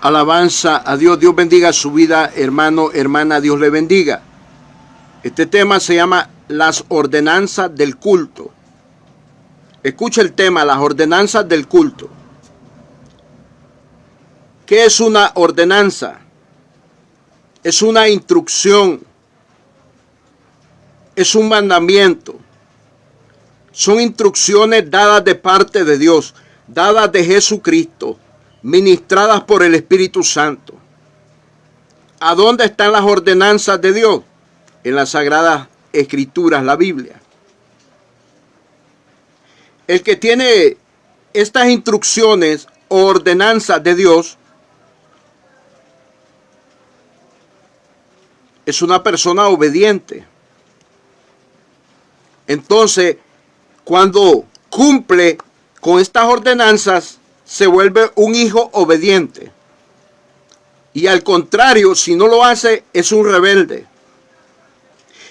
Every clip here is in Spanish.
Alabanza a Dios. Dios bendiga su vida, hermano, hermana. Dios le bendiga. Este tema se llama las ordenanzas del culto. Escucha el tema, las ordenanzas del culto. ¿Qué es una ordenanza? Es una instrucción. Es un mandamiento. Son instrucciones dadas de parte de Dios, dadas de Jesucristo, ministradas por el Espíritu Santo. ¿A dónde están las ordenanzas de Dios? En las Sagradas Escrituras, la Biblia. El que tiene estas instrucciones o ordenanzas de Dios es una persona obediente. Entonces, cuando cumple con estas ordenanzas, se vuelve un hijo obediente. Y al contrario, si no lo hace, es un rebelde.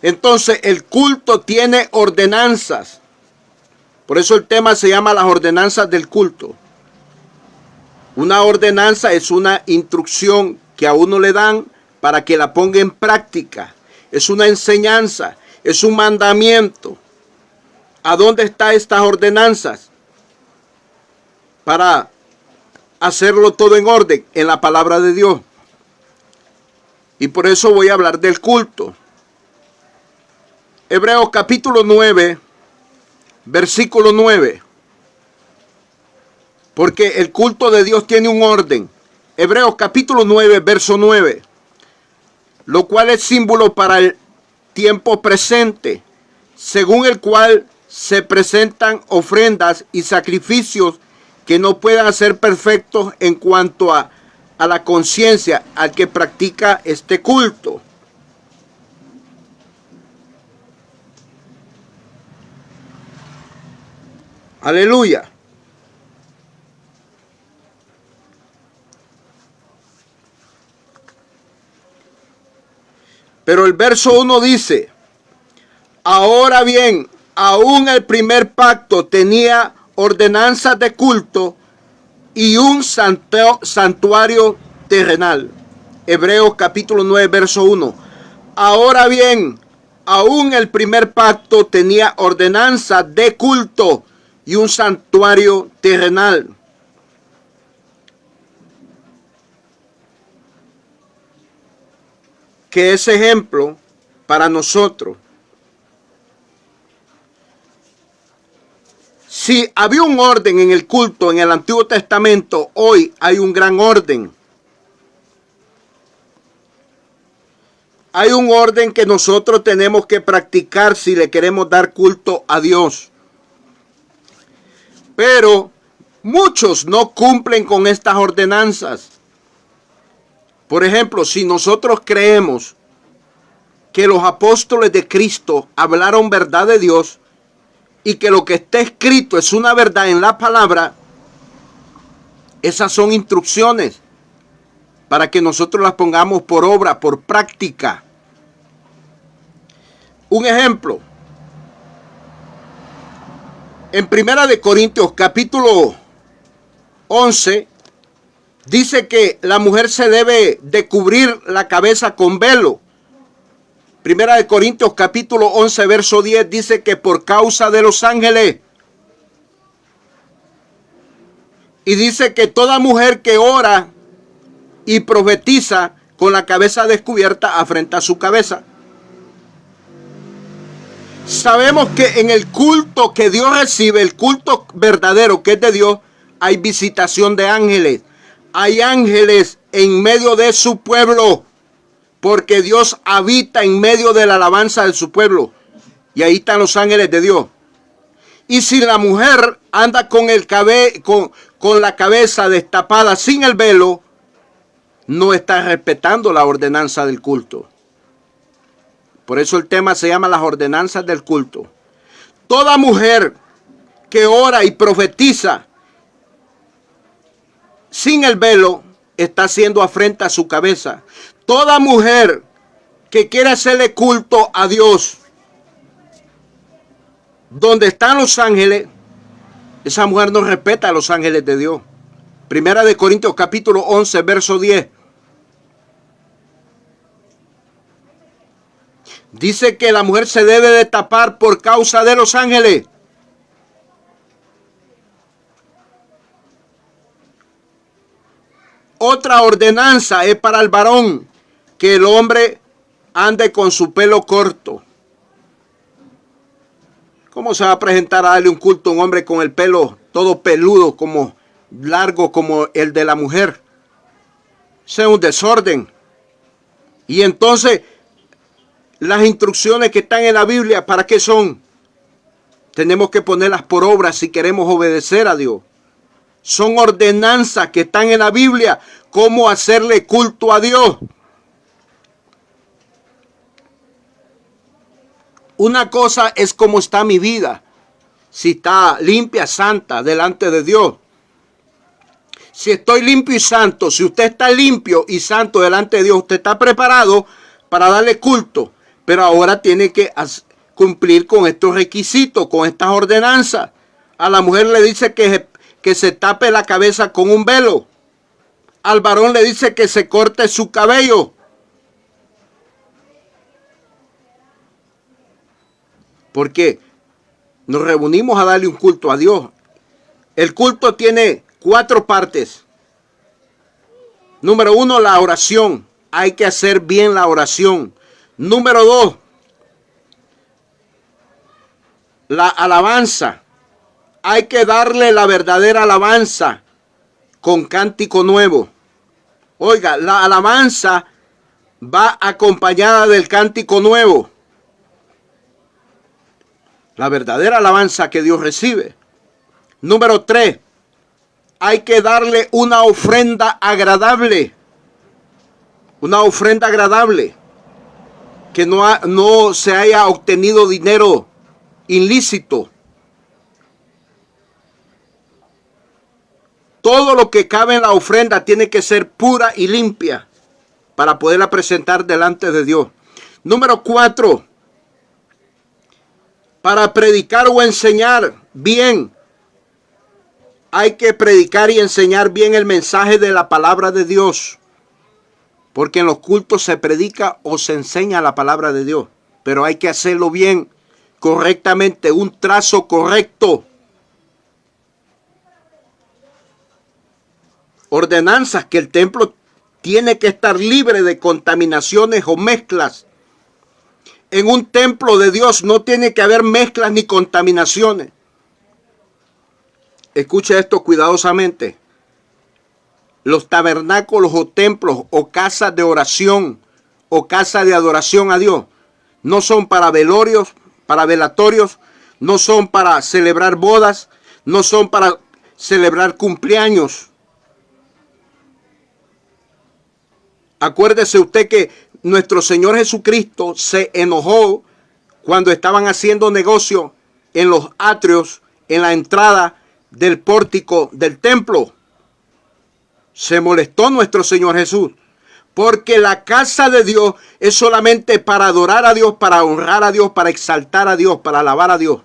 Entonces, el culto tiene ordenanzas. Por eso el tema se llama las ordenanzas del culto. Una ordenanza es una instrucción que a uno le dan para que la ponga en práctica. Es una enseñanza, es un mandamiento. ¿A dónde están estas ordenanzas? Para hacerlo todo en orden, en la palabra de Dios. Y por eso voy a hablar del culto. Hebreos capítulo 9, versículo 9. Porque el culto de Dios tiene un orden. Hebreos capítulo 9, verso 9. Lo cual es símbolo para el tiempo presente, según el cual se presentan ofrendas y sacrificios que no puedan ser perfectos en cuanto a la conciencia al que practica este culto. Aleluya. Pero el verso 1 dice: ahora bien, aún el primer pacto tenía ordenanzas de culto y un santuario terrenal. Hebreos capítulo 9, verso 1. Ahora bien, aún el primer pacto tenía ordenanzas de culto y un santuario terrenal. Que es ejemplo para nosotros. Si había un orden en el culto en el Antiguo Testamento, hoy hay un gran orden. Hay un orden que nosotros tenemos que practicar si le queremos dar culto a Dios. Pero muchos no cumplen con estas ordenanzas. Por ejemplo, si nosotros creemos que los apóstoles de Cristo hablaron verdad de Dios, y que lo que está escrito es una verdad en la palabra, esas son instrucciones para que nosotros las pongamos por obra, por práctica. Un ejemplo, en 1 Corintios capítulo 11, dice que la mujer se debe de cubrir la cabeza con velo. 1 Corintios capítulo 11, verso 10 dice que por causa de los ángeles. Y dice que toda mujer que ora y profetiza con la cabeza descubierta afrenta su cabeza. Sabemos que en el culto que Dios recibe, el culto verdadero que es de Dios, hay visitación de ángeles. Hay ángeles en medio de su pueblo. Porque Dios habita en medio de la alabanza de su pueblo. Y ahí están los ángeles de Dios. Y si la mujer anda con la cabeza destapada sin el velo, no está respetando la ordenanza del culto. Por eso el tema se llama las ordenanzas del culto. Toda mujer que ora y profetiza sin el velo está haciendo afrenta a su cabeza. Toda mujer que quiere hacerle culto a Dios, donde están los ángeles, esa mujer no respeta a los ángeles de Dios. Primera de Corintios capítulo 11, verso 10. Dice que la mujer se debe de tapar por causa de los ángeles. Otra ordenanza es para el varón, que el hombre ande con su pelo corto. ¿Cómo se va a presentar a darle un culto a un hombre con el pelo todo peludo, como largo como el de la mujer? Ese es un desorden. Y entonces, las instrucciones que están en la Biblia, ¿para qué son? Tenemos que ponerlas por obra si queremos obedecer a Dios. Son ordenanzas que están en la Biblia, cómo hacerle culto a Dios. Una cosa es cómo está mi vida, si está limpia, santa, delante de Dios. Si estoy limpio y santo, si usted está limpio y santo delante de Dios, usted está preparado para darle culto. Pero ahora tiene que cumplir con estos requisitos, con estas ordenanzas. A la mujer le dice que se tape la cabeza con un velo. Al varón le dice que se corte su cabello. Porque nos reunimos a darle un culto a Dios. El culto tiene 4 partes. Número 1, la oración. Hay que hacer bien la oración. Número 2, la alabanza. Hay que darle la verdadera alabanza con cántico nuevo. Oiga, la alabanza va acompañada del cántico nuevo. La verdadera alabanza que Dios recibe. Número 3, hay que darle una ofrenda agradable. Una ofrenda agradable. Que no se haya obtenido dinero ilícito. Todo lo que cabe en la ofrenda tiene que ser pura y limpia para poderla presentar delante de Dios. Número 4, para predicar o enseñar bien, hay que predicar y enseñar bien el mensaje de la palabra de Dios. Porque en los cultos se predica o se enseña la palabra de Dios. Pero hay que hacerlo bien, correctamente, un trazo correcto. Ordenanzas que el templo tiene que estar libre de contaminaciones o mezclas. En un templo de Dios no tiene que haber mezclas ni contaminaciones. Escuche esto cuidadosamente. Los tabernáculos o templos o casas de oración o casas de adoración a Dios no son para velorios, para velatorios, no son para celebrar bodas, no son para celebrar cumpleaños. Acuérdese usted que nuestro Señor Jesucristo se enojó cuando estaban haciendo negocio en los atrios, en la entrada del pórtico del templo. Se molestó nuestro Señor Jesús, porque la casa de Dios es solamente para adorar a Dios, para honrar a Dios, para exaltar a Dios, para alabar a Dios.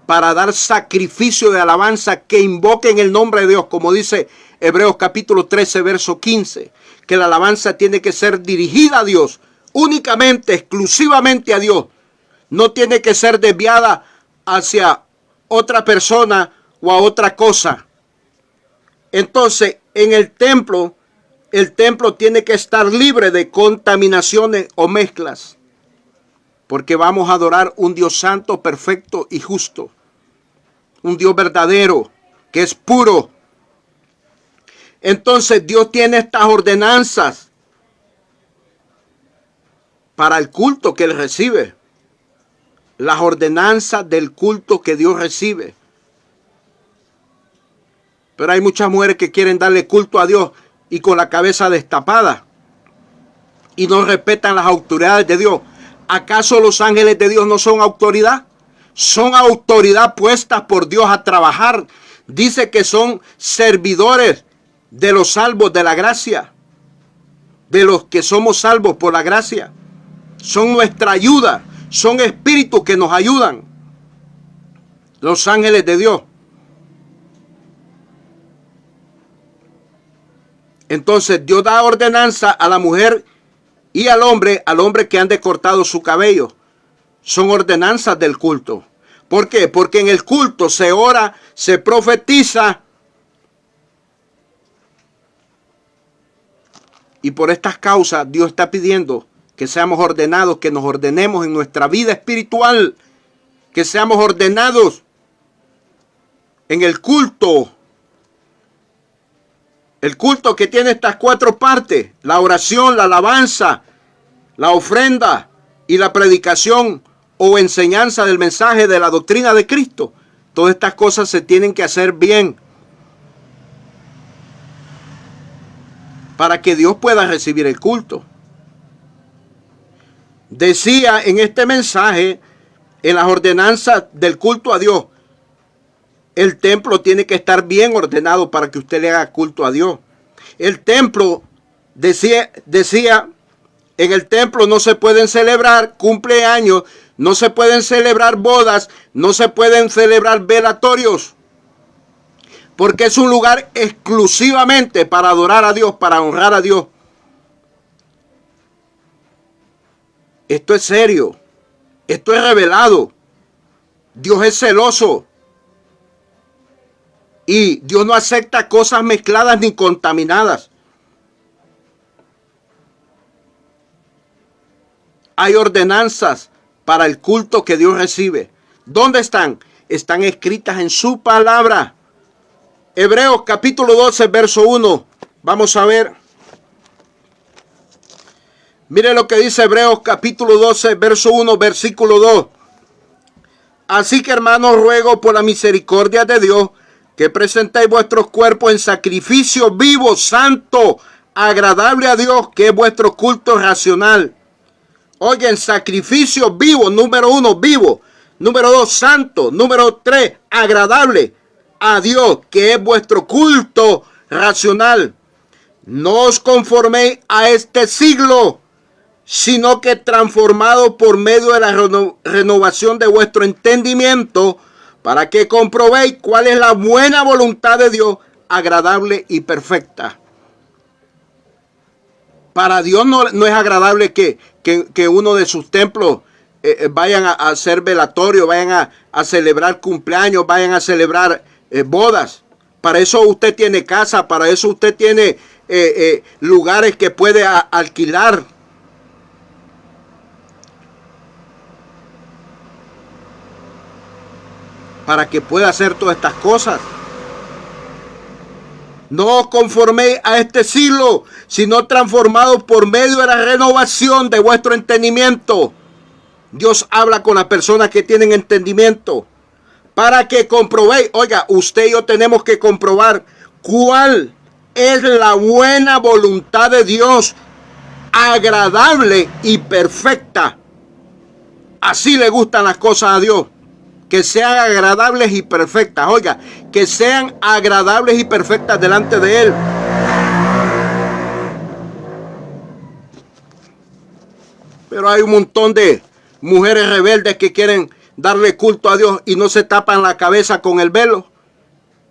Para dar sacrificio de alabanza que invoquen el nombre de Dios, como dice Hebreos capítulo 13, verso 15, que la alabanza tiene que ser dirigida a Dios, únicamente, exclusivamente a Dios. No tiene que ser desviada hacia otra persona o a otra cosa. Entonces, en el templo tiene que estar libre de contaminaciones o mezclas, porque vamos a adorar un Dios santo, perfecto y justo, un Dios verdadero, que es puro. Entonces, Dios tiene estas ordenanzas para el culto que Él recibe. Las ordenanzas del culto que Dios recibe. Pero hay muchas mujeres que quieren darle culto a Dios y con la cabeza destapada. Y no respetan las autoridades de Dios. ¿Acaso los ángeles de Dios no son autoridad? Son autoridad puestas por Dios a trabajar. Dice que son servidores de los salvos de la gracia. De los que somos salvos por la gracia. Son nuestra ayuda. Son espíritus que nos ayudan. Los ángeles de Dios. Entonces Dios da ordenanza a la mujer y al hombre que ande cortado su cabello. Son ordenanzas del culto. ¿Por qué? Porque en el culto se ora, se profetiza. Y por estas causas Dios está pidiendo que seamos ordenados, que nos ordenemos en nuestra vida espiritual, que seamos ordenados en el culto. El culto que tiene estas 4 partes: la oración, la alabanza, la ofrenda y la predicación o enseñanza del mensaje de la doctrina de Cristo. Todas estas cosas se tienen que hacer bien para que Dios pueda recibir el culto. Decía en este mensaje, en las ordenanzas del culto a Dios, el templo tiene que estar bien ordenado para que usted le haga culto a Dios. El templo, decía, en el templo no se pueden celebrar cumpleaños, no se pueden celebrar bodas, no se pueden celebrar velatorios, porque es un lugar exclusivamente para adorar a Dios, para honrar a Dios. Esto es serio, esto es revelado. Dios es celoso y Dios no acepta cosas mezcladas ni contaminadas. Hay ordenanzas para el culto que Dios recibe. ¿Dónde están? Están escritas en su palabra. Hebreos capítulo 12, verso 1. Vamos a ver. Mire lo que dice Hebreos capítulo 12, verso 1, versículo 2. Así que, hermanos, ruego por la misericordia de Dios que presentéis vuestros cuerpos en sacrificio vivo, santo, agradable a Dios, que es vuestro culto racional. Oigan, sacrificio vivo, número 1, vivo. Número 2, santo. Número 3, agradable a Dios, que es vuestro culto racional. No os conforméis a este siglo, sino que transformado por medio de la renovación de vuestro entendimiento, para que comprobéis cuál es la buena voluntad de Dios, agradable y perfecta. Para Dios no es agradable que uno de sus templos vayan a hacer velatorio, vayan a celebrar cumpleaños, vayan a celebrar bodas. Para eso usted tiene casa, para eso usted tiene lugares que puede alquilar. Para que pueda hacer todas estas cosas. No os conforméis a este siglo, sino transformados por medio de la renovación de vuestro entendimiento. Dios habla con las personas que tienen entendimiento. Para que comprobéis, oiga, usted y yo tenemos que comprobar cuál es la buena voluntad de Dios, agradable y perfecta. Así le gustan las cosas a Dios. Que sean agradables y perfectas. Oiga, que sean agradables y perfectas delante de Él. Pero hay un montón de mujeres rebeldes que quieren darle culto a Dios y no se tapan la cabeza con el velo.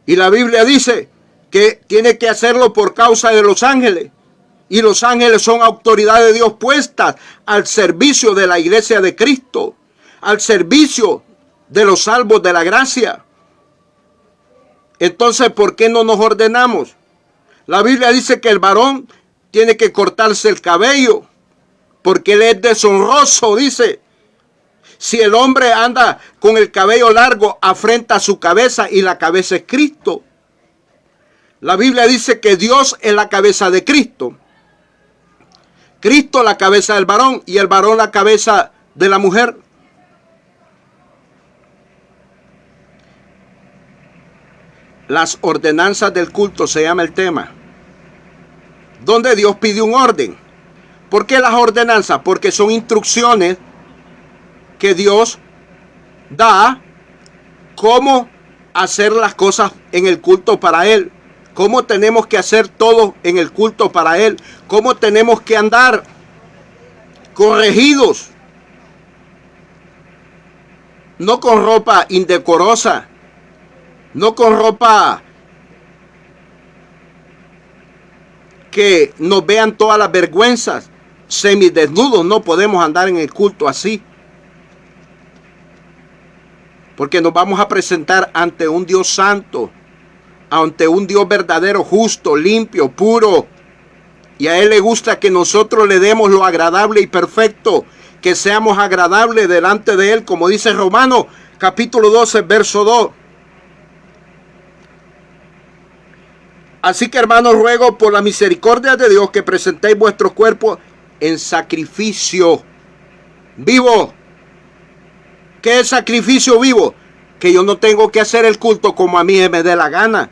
Y la Biblia dice que tiene que hacerlo por causa de los ángeles. Y los ángeles son autoridad de Dios puestas al servicio de la iglesia de Cristo, al servicio de los salvos de la gracia. Entonces, ¿por qué no nos ordenamos? La Biblia dice que el varón tiene que cortarse el cabello, porque él es deshonroso, dice. Si el hombre anda con el cabello largo, afrenta su cabeza y la cabeza es Cristo. La Biblia dice que Dios es la cabeza de Cristo. Cristo la cabeza del varón y el varón la cabeza de la mujer. Las ordenanzas del culto se llama el tema, donde Dios pide un orden. ¿Por qué las ordenanzas? Porque son instrucciones que Dios da cómo hacer las cosas en el culto para Él, cómo tenemos que hacer todo en el culto para Él, cómo tenemos que andar corregidos, no con ropa indecorosa, no con ropa que nos vean todas las vergüenzas. Semidesnudos no podemos andar en el culto así. Porque nos vamos a presentar ante un Dios santo, ante un Dios verdadero, justo, limpio, puro. Y a Él le gusta que nosotros le demos lo agradable y perfecto, que seamos agradables delante de Él, como dice Romanos capítulo 12, verso 2. Así que, hermanos, ruego por la misericordia de Dios que presentéis vuestros cuerpos en sacrificio vivo. ¿Qué es sacrificio vivo? Que yo no tengo que hacer el culto como a mí me dé la gana.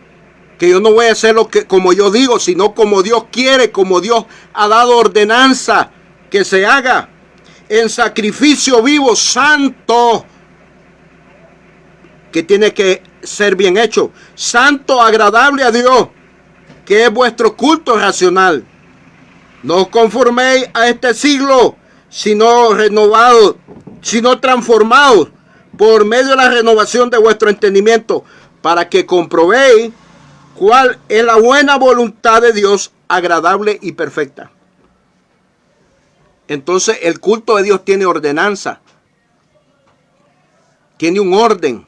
Que yo no voy a hacerlo como yo digo, sino como Dios quiere, como Dios ha dado ordenanza que se haga. En sacrificio vivo, santo, que tiene que ser bien hecho. Santo, agradable a Dios, que es vuestro culto racional. No os conforméis a este siglo, sino renovados, sino transformados por medio de la renovación de vuestro entendimiento, para que comprobéis cuál es la buena voluntad de Dios, agradable y perfecta. Entonces el culto de Dios tiene ordenanza, tiene un orden,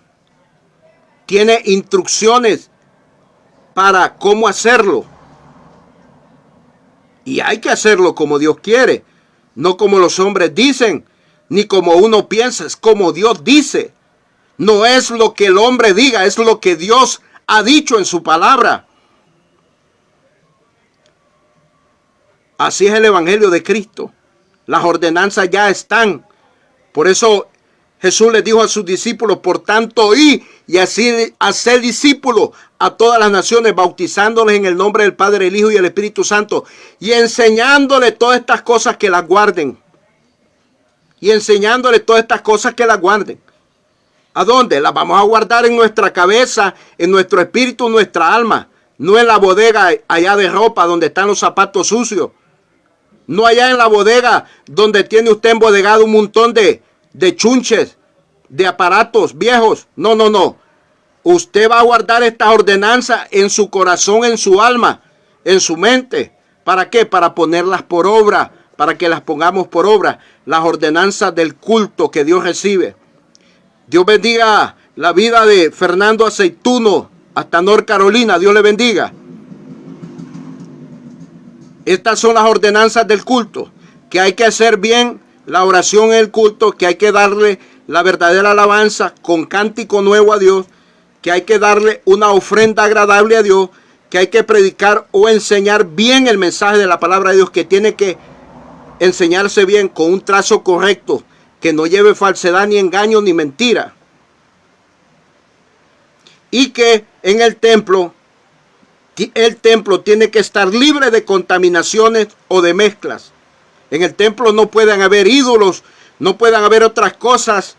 tiene instrucciones para cómo hacerlo. Y hay que hacerlo como Dios quiere, no como los hombres dicen, ni como uno piensa, es como Dios dice. No es lo que el hombre diga, es lo que Dios ha dicho en su palabra. Así es el evangelio de Cristo. Las ordenanzas ya están. Por eso Jesús les dijo a sus discípulos: por tanto, id y así hacer discípulos a todas las naciones, bautizándoles en el nombre del Padre, el Hijo y el Espíritu Santo, y enseñándoles todas estas cosas que las guarden. Y enseñándoles todas estas cosas que las guarden. ¿A dónde? Las vamos a guardar en nuestra cabeza, en nuestro espíritu, en nuestra alma. No en la bodega allá de ropa donde están los zapatos sucios. No allá en la bodega donde tiene usted embodegado un montón de chunches, de aparatos viejos. No, no, no. Usted va a guardar estas ordenanzas en su corazón, en su alma, en su mente. ¿Para qué? Para ponerlas por obra, para que las pongamos por obra. Las ordenanzas del culto que Dios recibe. Dios bendiga la vida de Fernando Aceituno hasta North Carolina. Dios le bendiga. Estas son las ordenanzas del culto. Que hay que hacer bien la oración en el culto. Que hay que darle la verdadera alabanza con cántico nuevo a Dios. Que hay que darle una ofrenda agradable a Dios. Que hay que predicar o enseñar bien el mensaje de la palabra de Dios. Que tiene que enseñarse bien con un trazo correcto. Que no lleve falsedad, ni engaño, ni mentira. Y que en el templo tiene que estar libre de contaminaciones o de mezclas. En el templo no pueden haber ídolos, no pueden haber otras cosas.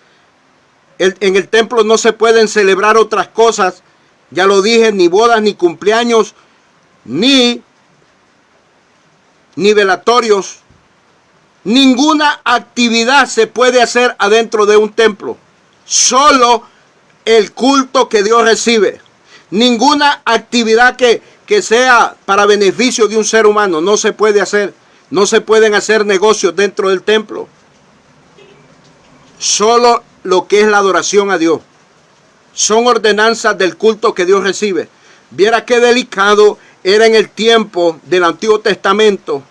En el templo no se pueden celebrar otras cosas. Ya lo dije, ni bodas, ni cumpleaños, ni velatorios. Ninguna actividad se puede hacer adentro de un templo. Solo el culto que Dios recibe. Ninguna actividad que sea para beneficio de un ser humano no se puede hacer. No se pueden hacer negocios dentro del templo. Solo lo que es la adoración a Dios. Son ordenanzas del culto que Dios recibe. Viera qué delicado era en el tiempo del Antiguo Testamento,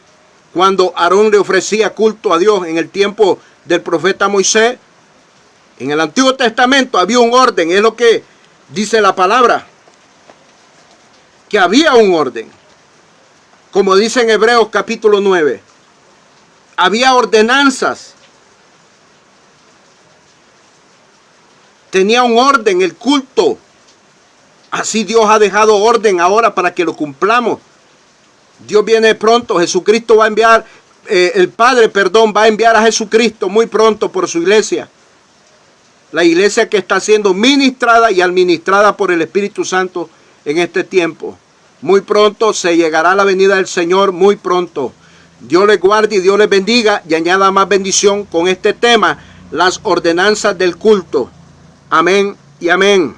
cuando Aarón le ofrecía culto a Dios en el tiempo del profeta Moisés. En el Antiguo Testamento había un orden, es lo que dice la palabra, que había un orden. Como dice en Hebreos capítulo 9, había ordenanzas. Tenía un orden el culto. Así Dios ha dejado orden ahora para que lo cumplamos. Dios viene pronto, Jesucristo va a enviar, el Padre, va a enviar a Jesucristo muy pronto por su iglesia. La iglesia que está siendo ministrada y administrada por el Espíritu Santo en este tiempo. Muy pronto se llegará la venida del Señor, muy pronto. Dios les guarde y Dios les bendiga y añada más bendición con este tema, las ordenanzas del culto. Amén y amén.